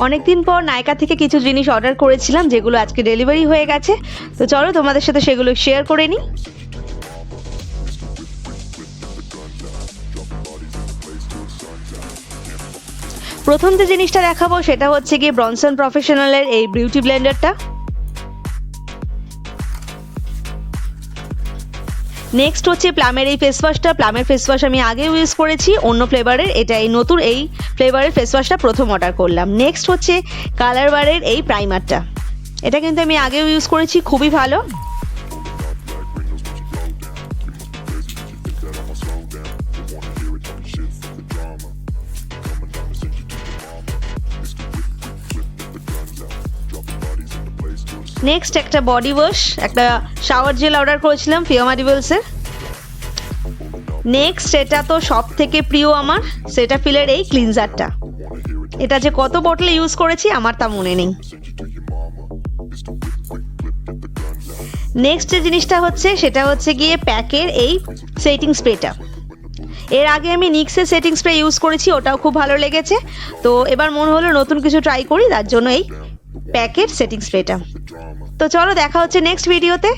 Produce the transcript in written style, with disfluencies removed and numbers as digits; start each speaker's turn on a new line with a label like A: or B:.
A: অনেকদিন পর নাইকা থেকে কিছু জিনিস অর্ডার করেছিলাম যেগুলো আজকে ডেলিভারি হয়ে গেছে, তো চলো তোমাদের সাথে সেগুলো শেয়ার করে নিই। প্রথম যে জিনিসটা দেখাবো সেটা হচ্ছে গিয়ে ব্রনসন প্রফেশনালের এই বিউটি ব্লেন্ডারটা। নেক্সট হচ্ছে প্লামের এই ফেস ওয়াশটা। প্লামের ফেস ওয়াশ আমি আগেও ইউজ করেছি অন্য ফ্লেভারের, এটা এই নতুন এই ফ্লেভারের ফেস ওয়াশটা প্রথম অর্ডার করলাম। নেক্সট হচ্ছে কালার বারের এই প্রাইমারটা, এটা কিন্তু আমি আগেও ইউজ করেছি, খুবই ভালো। নেক্সট একটা বডি ওয়াশ, একটা শাওয়ার জেল অর্ডার করেছিলাম ফিওমা ডিভেলসের। নেক্সট এটা তো সব থেকে প্রিয় আমার, সেটাফিলের এই ক্লিনজারটা। এটা যে কত বটলে ইউজ করেছি আমার তা মনে নেই। নেক্সট যে জিনিসটা হচ্ছে সেটা হচ্ছে গিয়ে প্যাকের এই সেটিং স্প্রেটা। এর আগে আমি নিক্সের সেটিং স্প্রে ইউজ করেছি, ওটাও খুব ভালো লেগেছে, তো এবার মনে হলো নতুন কিছু ট্রাই করি, তার জন্য এই প্যাকের সেটিং স্প্রেটা। তো চলো দেখা হচ্ছে নেক্সট ভিডিওতে।